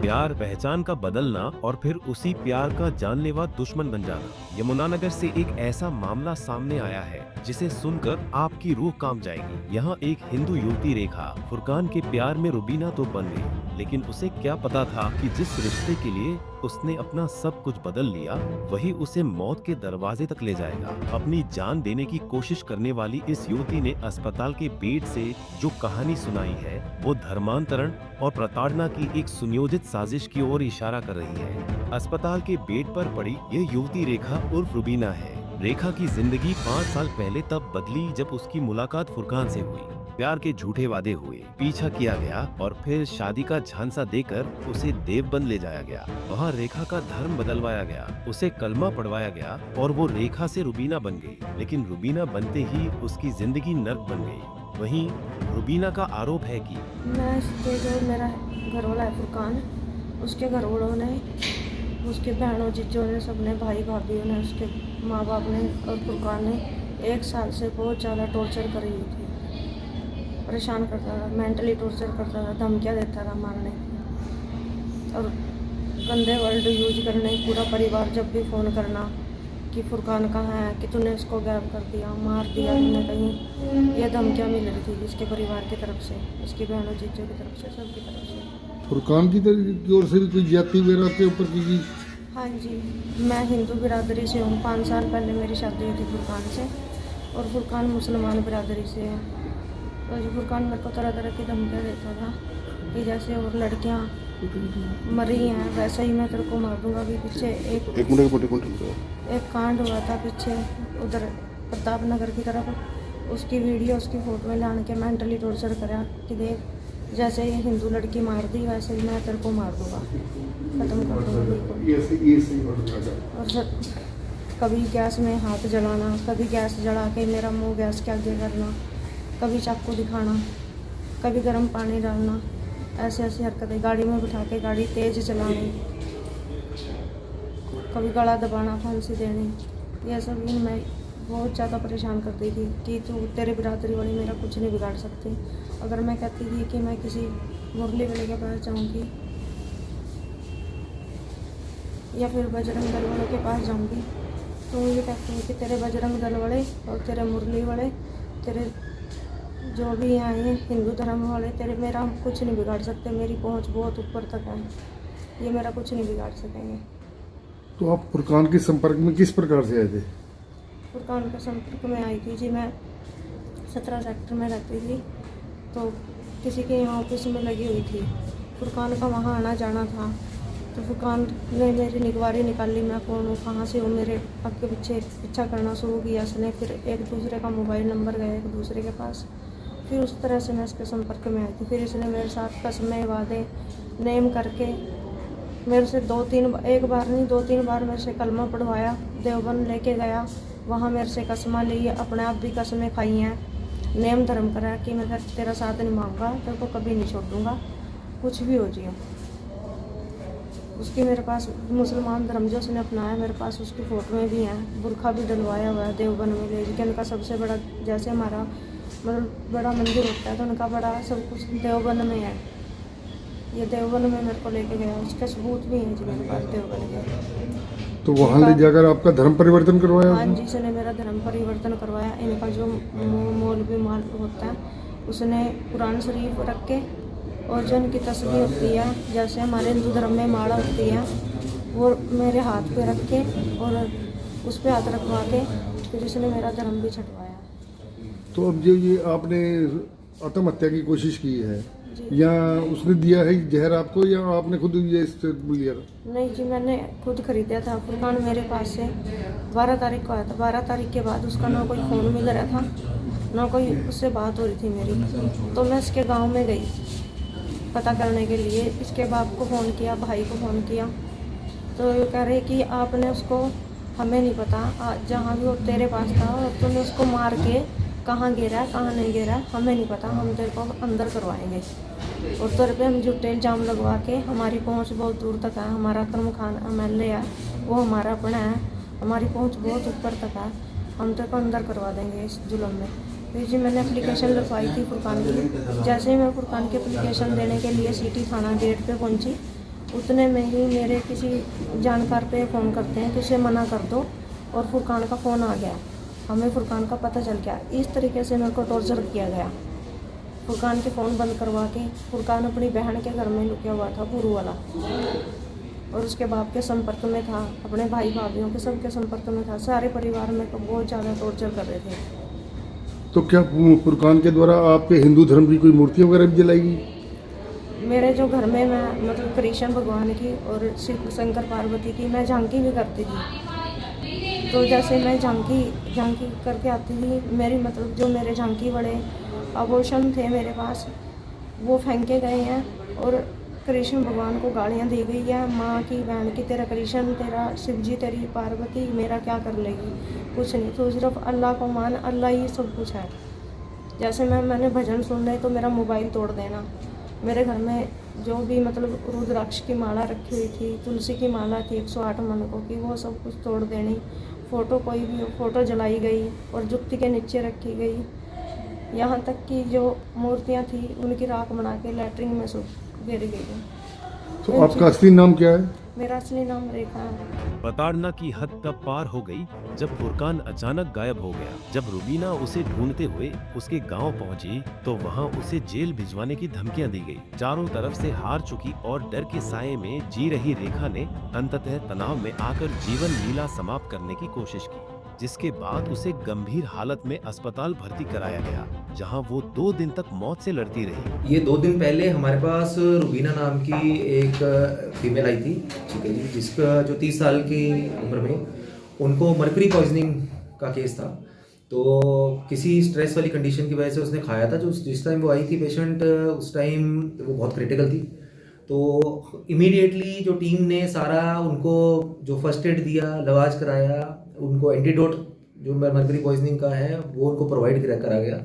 प्यार पहचान का बदलना और फिर उसी प्यार का जानलेवा दुश्मन बन जाना। यमुनानगर से एक ऐसा मामला सामने आया है जिसे सुनकर आपकी रूह कांप जाएगी। यहाँ एक हिंदू युवती रेखा फुरकान के प्यार में रुबीना तो बन गई, लेकिन उसे क्या पता था कि जिस रिश्ते के लिए उसने अपना सब कुछ बदल लिया वही उसे मौत के दरवाजे तक ले जाएगा। अपनी जान देने की कोशिश करने वाली इस युवती ने अस्पताल के बेड से जो कहानी सुनाई है वो धर्मांतरण और प्रताड़ना की एक सुनियोजित साजिश की ओर इशारा कर रही है। अस्पताल के बेड पर पड़ी ये युवती रेखा उर्फ रुबीना है। रेखा की जिंदगी 5 साल पहले तब बदली जब उसकी मुलाकात फुरकान से हुई। प्यार के झूठे वादे हुए, पीछा किया गया और फिर शादी का झांसा देकर उसे देवबंद ले जाया गया। वहाँ रेखा का धर्म बदलवाया गया, उसे कलमा पढ़वाया गया और वो रेखा से रुबीना बन गई। लेकिन रुबीना बनते ही उसकी जिंदगी नर्क बन गई। वहीं रुबीना का आरोप है कि मैं इसके जो मेरा घर वाला है फुरकान, उसके घर वालों ने, उसके बहनों जीजों ने, सबने, भाई भाभीयों ने, उसके माँ बाप ने और फुरकान ने 1 साल से बहुत ज़्यादा टॉर्चर कर रही थी। परेशान करता था, मेंटली टॉर्चर करता था, धमकियाँ देता था मारने की और गंदे वर्ड यूज करने। पूरा परिवार जब भी फ़ोन करना कि फुरकान कहाँ है, कि तूने उसको गायब कर दिया, मार दिया तूने कहीं, ये धमकियाँ मिल रही थी इसके परिवार की तरफ से, इसकी बहनों जीजों की तरफ से, सबकी तरफ से। फुरकान की ओर से भी कोई जाति वगैरह आपके ऊपर की? हाँ जी, मैं हिंदू बिरादरी से हूँ। 5 साल पहले मेरी शादी हुई थी फुरकान से और फुरकान मुसलमान बिरादरी से है। तो जी फुरकान मेरे को तरह तरह की धमकियाँ देता था कि जैसे और लड़कियाँ मरी हैं वैसे ही मैं तेरे को मार दूंगा। अभी पीछे एक कांड हुआ था पीछे उधर प्रताप नगर की तरफ, उसकी वीडियो, उसकी फ़ोटो लान के मेंटली टॉर्चर करा कि देख जैसे ये हिंदू लड़की मार दी वैसे ही मैं तेरे को मार दूंगा, ख़त्म कर दूंगा बिल्कुल। और सर कभी गैस में हाथ जलाना, कभी गैस जला के मेरा मुंह गैस के आगे करना, कभी चाकू दिखाना, कभी गर्म पानी डालना, ऐसे ऐसी हरकतें। गाड़ी में बिठा के गाड़ी तेज़ चलानी, कभी गला दबाना, फांसी देनी, ये सब इन मैं बहुत ज़्यादा परेशान करती थी कि तू तेरे बिरादरी वाली मेरा कुछ नहीं बिगाड़ सकती। अगर मैं कहती थी कि मैं किसी मुरली वाले के पास जाऊंगी या फिर बजरंग दल वालों के पास जाऊंगी तो ये कहती हूँ कि तेरे बजरंग दल वाले और तेरे मुरली वाले, तेरे जो भी यहाँ हैं हिंदू धर्म वाले, तेरे मेरा कुछ नहीं बिगाड़ सकते। मेरी पहुँच बहुत ऊपर तक है, ये मेरा कुछ नहीं बिगाड़ सकेंगे। तो आप फुरकान के संपर्क में किस प्रकार से आए थे? फुरकान के संपर्क में आई थी जी, मैं 17 सेक्टर में रहती थी तो किसी के यहाँ ऑफिस में लगी हुई थी। फुरकान का वहाँ आना जाना था तो फुरकान ने मेरी निगवारी निकाली, मैं कौन हूँ, कहाँ से हूँ, मेरे आगे पीछे पीछा करना शुरू किया इसने। फिर एक दूसरे का मोबाइल नंबर गया एक दूसरे के पास, फिर उस तरह से मैं इसके संपर्क में आई थी। फिर इसने मेरे साथ कसमें वादे नेम करके मेरे से 1 बार नहीं 2-3 बार मेरे से कलमा पढ़वाया, देवबंद लेके गया, वहाँ मेरे से कसमें ली, अपने आप भी कसमें खाई हैं, नेम धर्म करा कि मैं तेरा साथ नहीं मांगूंगा, तेरे को कभी नहीं छोड़ दूँगा, कुछ भी हो जाए। उसकी मेरे पास मुसलमान धर्म जो उसने अपनाया मेरे पास उसकी फ़ोटोएँ भी हैं, बुरखा भी डलवाया हुआ है देवबंद में ले के। उनका सबसे बड़ा, जैसे हमारा मतलब बड़ा मंदिर होता है तो उनका बड़ा सब कुछ देवबंद में है। ये देवबंद में मेरे को लेके गया, उसके सबूत भी हैं जी मेरे पास देवबंद के। तो वहाँ ले जाकर आपका धर्म परिवर्तन करवाया? हाँ जी, उसने मेरा धर्म परिवर्तन करवाया। इनका जो मौलवी माल होता है उसने कुरान शरीफ रख के और जो इनकी तस्वीर होती है जैसे हमारे हिंदू धर्म में माला होती है वो मेरे हाथ पे रख के और उस पर हाथ रखवा के फिर उसने मेरा धर्म भी छटवाया। तो अब जो ये आपने आत्महत्या की कोशिश की है या उसने दिया है जहर आपको या आपने खुद ये लिया? नहीं जी, मैंने खुद खरीदा था। फुरकान मेरे पास से 12 तारीख को आया था। 12 तारीख के बाद उसका ना कोई फ़ोन मिल रहा था ना कोई उससे बात हो रही थी मेरी। तो मैं इसके गांव में गई पता करने के लिए, इसके बाप को फ़ोन किया, भाई को फ़ोन किया तो ये कह रहे कि आपने उसको, हमें नहीं पता, जहाँ भी वो तेरे पास था और तूने उसको मार के कहाँ गिरा है कहाँ नहीं गिरा है हमें नहीं पता, हम तेरे को अंदर करवाएंगे और तेरे पे हम झूठे इल्ज़ाम लगवा के, हमारी पहुंच बहुत दूर तक है, हमारा अकरम खान MLA है वो हमारा अपना है, हमारी पहुंच बहुत ऊपर तक है, हम तेरे को अंदर करवा देंगे इस जुल्म में। फिर जी मैंने एप्लीकेशन लिखवाई थी फुरकान की। जैसे ही मैं फुरकान की एप्लीकेशन देने के लिए सिटी थाना गेट पे पहुंची उतने में ही मेरे किसी जानकार पे फ़ोन करते हैं कि उसे मना कर दो, और फुरकान का फ़ोन आ गया, हमें फुरकान का पता चल गया। इस तरीके से मेरे को टॉर्चर किया गया। फुरकान के फ़ोन बंद करवा के, फुरकान अपनी बहन के घर में लुकिया हुआ था, पुरू वाला, और उसके बाप के संपर्क में था, अपने भाई भाभीियों के सबके संपर्क में था। सारे परिवार में को बहुत ज़्यादा टॉर्चर कर रहे थे। तो क्या फुरकान के द्वारा आपके हिंदू धर्म की कोई मूर्तियाँ वगैरह भी जलाएगी? मेरे जो घर में मैं मतलब कृष्ण भगवान की और शिव शंकर पार्वती की मैं झांकी भी करती थी। तो जैसे मैं झांकी करके आती थी, मेरी मतलब जो मेरे झांकी बड़े आभूषण थे मेरे पास, वो फेंके गए हैं, और कृष्ण भगवान को गालियाँ दी गई है, माँ की, बहन की, तेरा कृष्ण, तेरा शिव जी, तेरी पार्वती मेरा क्या कर लेगी, कुछ नहीं, तो सिर्फ अल्लाह को मान, अल्लाह ही सब कुछ है। जैसे मैंने भजन सुन रहे तो मेरा मोबाइल तोड़ देना। मेरे घर में जो भी मतलब रुद्राक्ष की माला रखी हुई थी, तुलसी की माला थी 108 मनकों की, वो सब कुछ तोड़ देनी। फ़ोटो कोई भी हो, फ़ोटो जलाई गई और जुत्ती के नीचे रखी गई। यहाँ तक कि जो मूर्तियाँ थी उनकी राख बना के लैट्रिन में गिर गई। तो आपका असली नाम क्या है? मेरा असली नाम रेखा है। प्रताड़ना की हद तब पार हो गई जब फुरकान अचानक गायब हो गया। जब रुबीना उसे ढूंढते हुए उसके गांव पहुंची तो वहां उसे जेल भिजवाने की धमकियां दी गई। चारों तरफ से हार चुकी और डर के साये में जी रही रेखा ने अंततः तनाव में आकर जीवन लीला समाप्त करने की कोशिश की, जिसके बाद उसे गंभीर हालत में अस्पताल भर्ती कराया गया, जहां वो 2 दिन तक मौत से लड़ती रही। ये 2 दिन पहले हमारे पास रुबीना नाम की एक फीमेल आई थी, ठीक है जी, जिसका जो 30 साल की उम्र में उनको मर्करी पॉइजनिंग का केस था। तो किसी स्ट्रेस वाली कंडीशन की वजह से उसने खाया था। जो जिस टाइम वो आई थी पेशेंट, उस टाइम वो बहुत क्रिटिकल थी। तो इमीडिएटली जो टीम ने सारा उनको जो फर्स्ट एड दिया, लवाज कराया, उनको एंटीडोट जो मर्करी पॉइजनिंग का है वो उनको प्रोवाइड करा गया।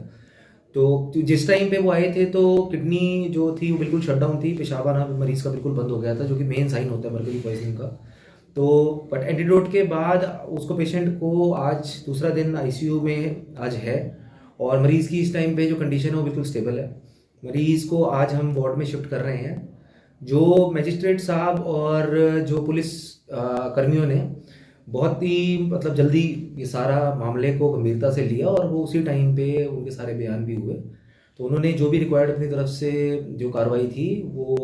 तो जिस टाइम पे वो आए थे तो किडनी जो थी वो बिल्कुल शटडाउन थी, पेशाब आना मरीज का बिल्कुल बंद हो गया था, जो कि मेन साइन होता है मर्करी पॉइजनिंग का। तो बट एंटीडोट के बाद उसको पेशेंट को आज दूसरा दिन आईसीयू में आज है, और मरीज की इस टाइम पे जो कंडीशन है वो बिल्कुल स्टेबल है। मरीज को आज हम वार्ड में शिफ्ट कर रहे हैं। जो मजिस्ट्रेट साहब और जो पुलिस कर्मियों ने बहुत ही मतलब जल्दी ये सारा मामले को गंभीरता से लिया, और वो उसी टाइम पे उनके सारे बयान भी हुए। तो उन्होंने जो भी रिक्वायर्ड अपनी तरफ से जो कार्रवाई थी वो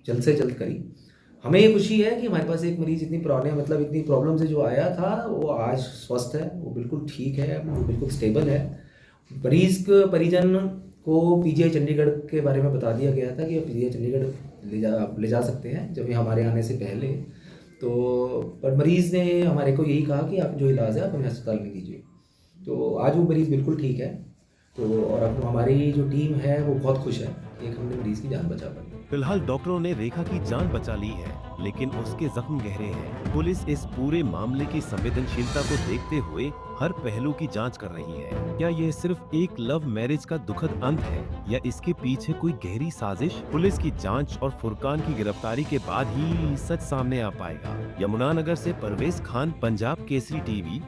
जल्द से जल्द करी। हमें ये खुशी है कि हमारे पास एक मरीज इतनी प्रॉब्लम से जो आया था वो आज स्वस्थ है, वो बिल्कुल ठीक है, वो बिल्कुल स्टेबल है। मरीज परिजन को पीजीआई चंडीगढ़ के बारे में बता दिया गया था कि पीजीआई चंडीगढ़ ले जा सकते हैं जब ये हमारे आने से पहले। तो पर मरीज़ ने हमारे को यही कहा कि आप जो इलाज है अपने अस्पताल में कीजिए। तो आज वो मरीज़ बिल्कुल ठीक है। तो और अब हमारी जो टीम है वो बहुत खुश है, एक हमने मरीज़ की जान बचा पाई। फिलहाल डॉक्टरों ने रेखा की जान बचा ली है, लेकिन उसके जख्म गहरे हैं। पुलिस इस पूरे मामले की संवेदनशीलता को देखते हुए हर पहलू की जांच कर रही है। क्या यह सिर्फ एक लव मैरिज का दुखद अंत है, या इसके पीछे कोई गहरी साजिश? पुलिस की जांच और फुरकान की गिरफ्तारी के बाद ही सच सामने आ पाएगा। यमुनानगर से परवेज खान, पंजाब केसरी टीवी।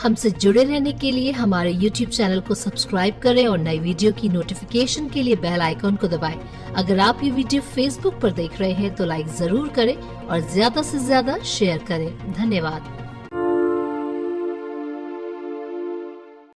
हमसे जुड़े रहने के लिए हमारे YouTube चैनल को सब्सक्राइब करें और नई वीडियो की नोटिफिकेशन के लिए बेल आइकॉन को दबाएं। अगर आप ये वीडियो Facebook पर देख रहे हैं तो लाइक जरूर करें और ज्यादा से ज्यादा शेयर करें। धन्यवाद।